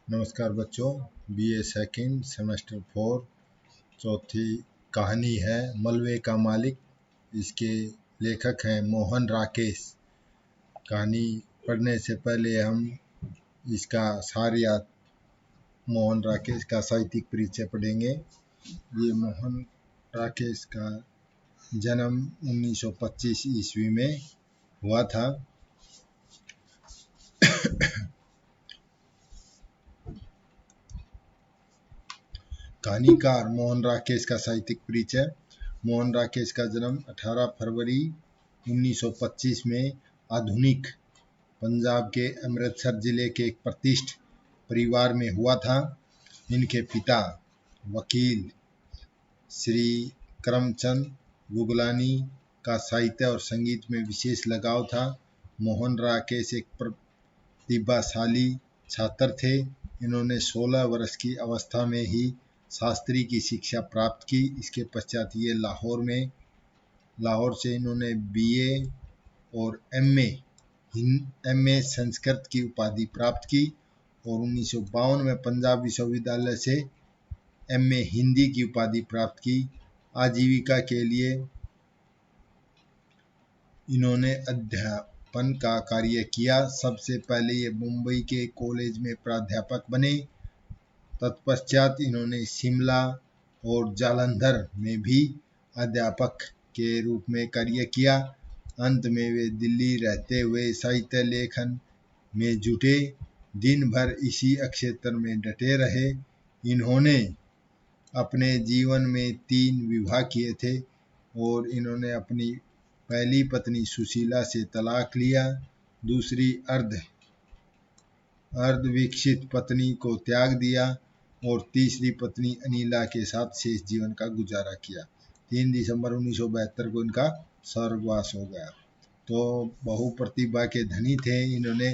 नमस्कार बच्चों, BA second semester 4 चौथी कहानी है मलबे का मालिक। इसके लेखक हैं मोहन राकेश। कहानी पढ़ने से पहले हम इसका सार याद मोहन राकेश का साहित्यिक परिचय पढ़ेंगे। ये मोहन राकेश का जन्म 1925 ईस्वी में हुआ था। कहानीकार मोहन राकेश का साहित्यिक परिचय। मोहन राकेश का जन्म 18 फरवरी 1925 में आधुनिक पंजाब के अमृतसर जिले के एक प्रतिष्ठित परिवार में हुआ था। इनके पिता वकील श्री करमचंद गुगलानी का साहित्य और संगीत में विशेष लगाव था। मोहन राकेश एक प्रतिभाशाली छात्र थे। इन्होंने 16 वर्ष की अवस्था में ही शास्त्री की शिक्षा प्राप्त की। इसके पश्चात ये लाहौर से इन्होंने बीए और एमए संस्कृत की उपाधि प्राप्त की और 1952 में पंजाब विश्वविद्यालय से एमए हिंदी की उपाधि प्राप्त की। आजीविका के लिए इन्होंने अध्यापन का कार्य किया। सबसे पहले ये मुंबई के कॉलेज में प्राध्यापक बने। तत्पश्चात इन्होंने शिमला और जालंधर में भी अध्यापक के रूप में कार्य किया। अंत में वे दिल्ली रहते हुए साहित्य लेखन में जुटे। दिन भर इसी क्षेत्र में डटे रहे। इन्होंने अपने जीवन में 3 विवाह किए थे और इन्होंने अपनी पहली पत्नी सुशीला से तलाक लिया। दूसरी अर्धविकसित पत्नी को त्याग दिया और तीसरी पत्नी अनिला के साथ शेष जीवन का गुजारा किया। 3 दिसंबर 1972 को इनका स्वर्गवास हो गया। तो बहुप्रतिभा के धनी थे। इन्होंने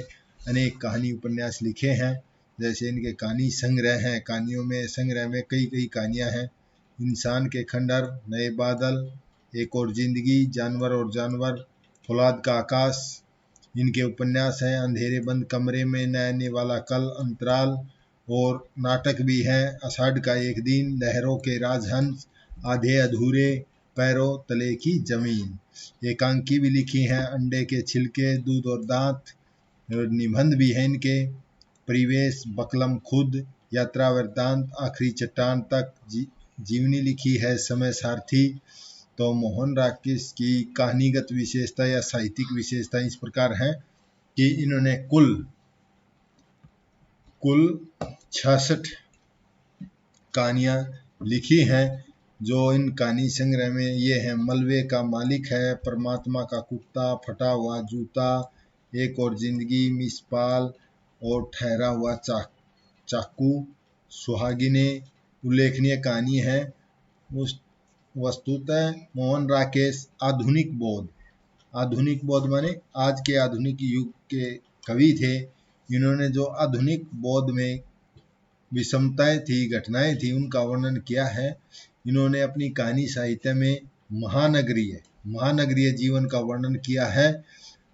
अनेक कहानी उपन्यास लिखे हैं। जैसे इनके कहानी संग्रह हैं। कहानियों में संग्रह में कई कहानियां हैं। इंसान के खंडहर, नए बादल, एक और जिंदगी, जानवर और जानवर, फौलाद का आकाश इनके उपन्यास हैं। अंधेरे बंद कमरे में, न आने वाला कल, अंतराल और नाटक भी हैं। आषाढ़ का एक दिन, लहरों के राजहंस, आधे अधूरे, पैरों तले की जमीन। एकांकी भी लिखी हैं। अंडे के छिलके, दूध और दांत। और निबंध भी हैं इनके। परिवेश, बकलम खुद, यात्रा वृत्तांत, आखिरी चट्टान तक, जीवनी लिखी है। समय सारथी। तो मोहन राकेश की कहानीगत विशेषता या साहित्यिक विशेषता इस प्रकार है कि इन्होंने कुल 66 कहानियां लिखी हैं। जो इन कहानी संग्रह में ये हैं: मलबे का मालिक है, परमात्मा का कुत्ता, फटा हुआ जूता, एक और जिंदगी, मिस पाल और ठहरा हुआ चाकू, सुहागिने उल्लेखनीय कहानी है। वस्तुतः मोहन राकेश आधुनिक बौद्ध माने आज के आधुनिक युग के कवि थे। इन्होंने जो आधुनिक बौद्ध में विषमताएं थी, घटनाएं थी, उनका वर्णन किया है। इन्होंने अपनी कहानी साहित्य में महानगरीय जीवन का वर्णन किया है।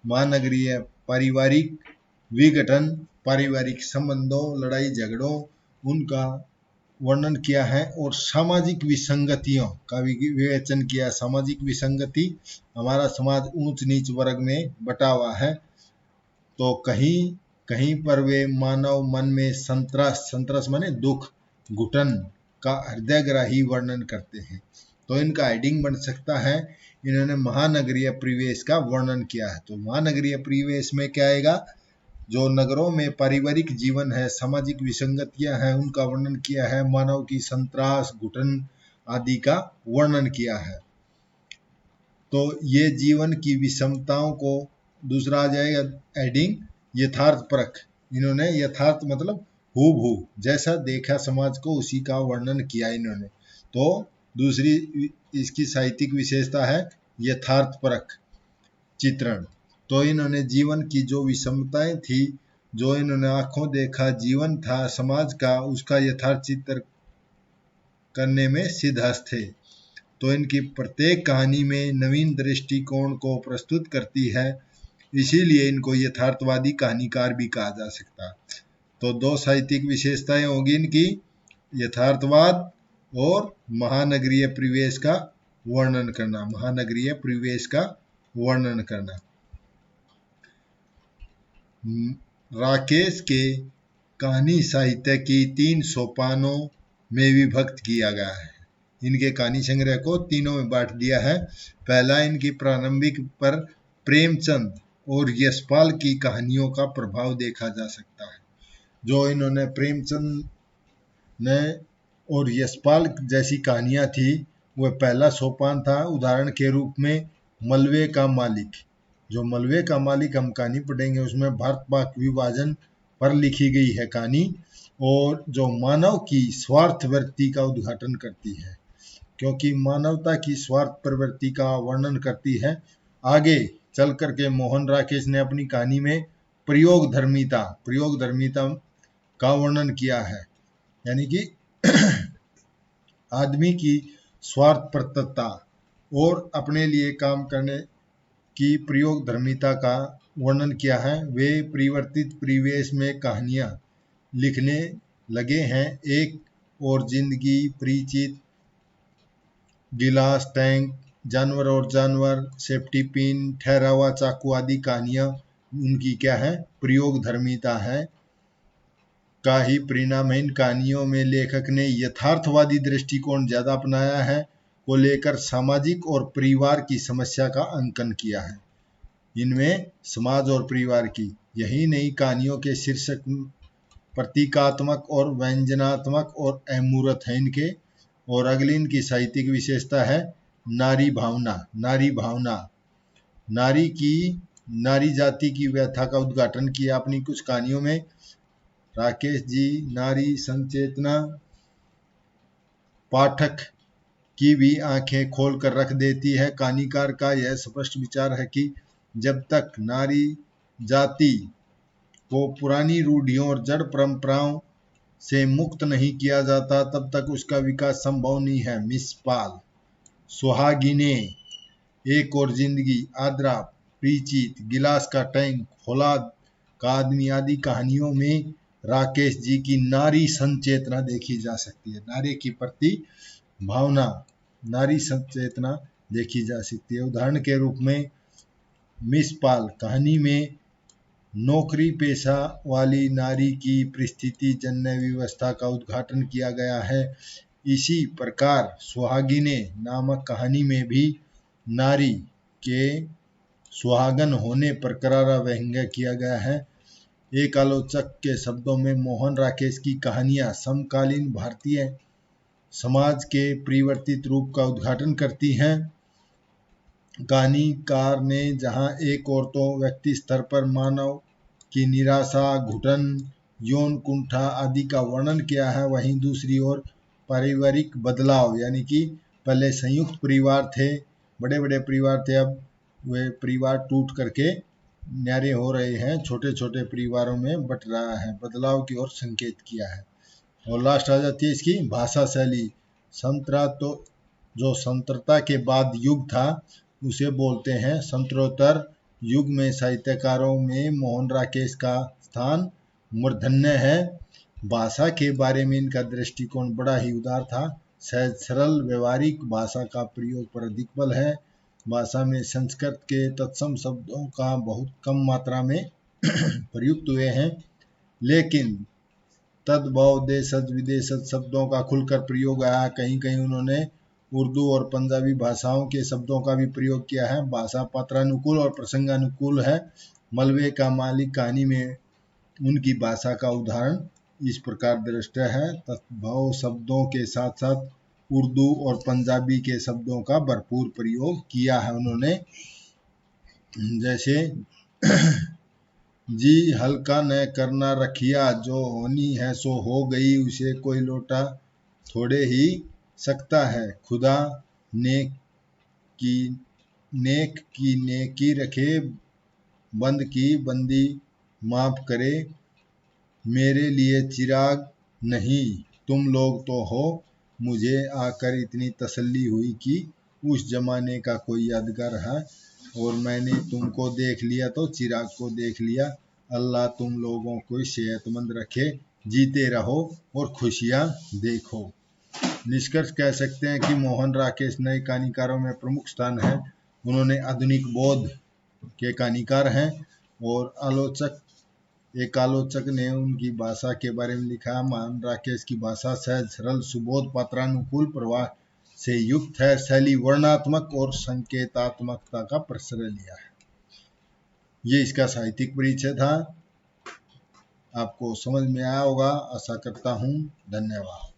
महानगरीय पारिवारिक विघटन, पारिवारिक संबंधों, लड़ाई झगड़ों उनका वर्णन किया है और सामाजिक विसंगतियों का विवेचन किया। सामाजिक विसंगति, हमारा समाज ऊंच नीच वर्ग में बटा हुआ है। तो कहीं पर वे मानव मन में संतरस माने दुख, घुटन का हृदयग्राही वर्णन करते हैं। तो इनका हेडिंग बन सकता है, इन्होंने महानगरीय परिवेश का वर्णन किया है। तो महानगरीय परिवेश में क्या आएगा? जो नगरों में पारिवारिक जीवन है, सामाजिक विसंगतियां हैं, उनका वर्णन किया है। मानव की संतरास, घुटन आदि का वर्णन किया है। तो ये जीवन की विषमताओं को, दूसरा आ जाएगा हेडिंग यथार्थ परख। इन्होंने यथार्थ मतलब हूबहू जैसा देखा समाज को उसी का वर्णन किया इन्होंने। तो दूसरी इसकी साहित्यिक विशेषता है यथार्थ परख चित्रण। तो इन्होंने जीवन की जो विषमताएं थी, जो इन्होंने आंखों देखा जीवन था समाज का, उसका यथार्थ चित्र करने में सिद्धहस्त थे। तो इनकी प्रत्येक कहानी में नवीन दृष्टिकोण को प्रस्तुत करती है। इसीलिए इनको यथार्थवादी कहानीकार भी कहा जा सकता है। तो दो साहित्यिक विशेषताएं होगी इनकी, यथार्थवाद और महानगरीय परिवेश का वर्णन करना, महानगरीय परिवेश का वर्णन करना। राकेश के कहानी साहित्य की 3 सोपानों में विभक्त किया गया है। इनके कहानी संग्रह को तीनों में बांट दिया है। पहला, इनकी प्रारंभिक पर प्रेमचंद और यशपाल की कहानियों का प्रभाव देखा जा सकता है। जो इन्होंने प्रेमचंद ने और यशपाल जैसी कहानियां थी, वह पहला सोपान था। उदाहरण के रूप में मलबे का मालिक, जो मलबे का मालिक हम कहानी पढ़ेंगे, उसमें भारत पाक विभाजन पर लिखी गई है कहानी, और जो मानव की स्वार्थ वृत्ति का उद्घाटन करती है, क्योंकि मानवता की स्वार्थ प्रवृत्ति का वर्णन करती है। आगे चल करके मोहन राकेश ने अपनी कहानी में प्रयोग धर्मिता का वर्णन किया है, यानी कि आदमी की स्वार्थपरता और अपने लिए काम करने की प्रयोग धर्मिता का वर्णन किया है। वे परिवर्तित परिवेश में कहानियां लिखने लगे हैं। एक और जिंदगी, परिचित, गिलास, टैंक, जानवर और जानवर, सेफ्टी पिन, ठहरा हुआ चाकू आदि कहानियां उनकी क्या है, प्रयोग धर्मिता है का ही परिणाम है। इन कहानियों में लेखक ने यथार्थवादी दृष्टिकोण ज्यादा अपनाया है, को लेकर सामाजिक और परिवार की समस्या का अंकन किया है। इनमें समाज और परिवार की, यही नहीं, कहानियों के शीर्षक प्रतीकात्मक और व्यंजनात्मक और अमूर्त है इनके। और अगली इनकी साहित्यिक विशेषता है नारी भावना। नारी जाति की व्यथा का उद्घाटन किया अपनी कुछ कहानियों में राकेश जी। नारी संचेतना पाठक की भी आंखें खोल कर रख देती है। कहानीकार का यह स्पष्ट विचार है कि जब तक नारी जाति को पुरानी रूढ़ियों और जड़ परंपराओं से मुक्त नहीं किया जाता, तब तक उसका विकास संभव नहीं है। मिस पाल, सुहागिने, एक और जिंदगी, आद्रा, परिचित, गिलास का टैंक, फौलाद का आदमी आदि कहानियों में राकेश जी की नारी संचेतना देखी जा सकती है। नारी की प्रति भावना, नारी संचेतना देखी जा सकती है। उदाहरण के रूप में मिस पाल कहानी में नौकरी पेशा वाली नारी की परिस्थिति जन्य व्यवस्था का उद्घाटन किया गया है। इसी प्रकार सुहागिने नामक कहानी में भी नारी के सुहागन होने पर करारा व्यंग्य किया गया है। एक आलोचक के शब्दों में मोहन राकेश की कहानियां समकालीन भारतीय समाज के परिवर्तित रूप का उद्घाटन करती हैं। कहानीकार ने जहां एक ओर तो व्यक्ति स्तर पर मानव की निराशा, घुटन, यौन कुंठा आदि का वर्णन किया है, वहीं दूसरी ओर पारिवारिक बदलाव, यानी कि पहले संयुक्त परिवार थे, बड़े बड़े परिवार थे, अब वे परिवार टूट करके न्यारे हो रहे हैं, छोटे छोटे परिवारों में बट रहा है, बदलाव की ओर संकेत किया है। और लास्ट आ जाती है इसकी भाषा शैली। संतरा, तो जो संतरता के बाद युग था उसे बोलते हैं संतरोत्तर युग में साहित्यकारों में मोहन राकेश का स्थान मूर्धन्य है। भाषा के बारे में इनका दृष्टिकोण बड़ा ही उदार था। सहज सरल व्यवहारिक भाषा का प्रयोग पर अधिक बल है। भाषा में संस्कृत के तत्सम शब्दों का बहुत कम मात्रा में प्रयुक्त हुए हैं, लेकिन तद्भव देशज विदेशज शब्दों का खुलकर प्रयोग आया। कहीं कहीं उन्होंने उर्दू और पंजाबी भाषाओं के शब्दों का भी प्रयोग किया है। भाषा पात्रानुकूल और प्रसंगानुकूल है। मलबे का मालिक कहानी में उनकी भाषा का उदाहरण इस प्रकार दृष्ट है। तद्भव शब्दों के साथ साथ उर्दू और पंजाबी के शब्दों का भरपूर प्रयोग किया है उन्होंने। जैसे जी हल्का न करना रखिया, जो होनी है सो हो गई, उसे कोई लौटा थोड़े ही सकता है। खुदा नेक की नेकी रखे, बंद की बंदी माफ करे, मेरे लिए चिराग नहीं तुम लोग तो हो। मुझे आकर इतनी तसल्ली हुई कि उस जमाने का कोई यादगार है, और मैंने तुमको देख लिया तो चिराग को देख लिया। अल्लाह तुम लोगों को सेहतमंद रखे, जीते रहो और खुशियां देखो। निष्कर्ष कह सकते हैं कि मोहन राकेश नए कहानीकारों में प्रमुख स्थान है। उन्होंने आधुनिक बौद्ध के कहानीकार हैं और एक आलोचक ने उनकी भाषा के बारे में लिखा, मोहन राकेश की भाषा सहज सरल सुबोध पात्रानुकूल प्रवाह से युक्त है। शैली वर्णात्मक और संकेतात्मकता का प्रश्रय लिया है। ये इसका साहित्यिक परिचय था। आपको समझ में आया होगा, आशा करता हूँ। धन्यवाद।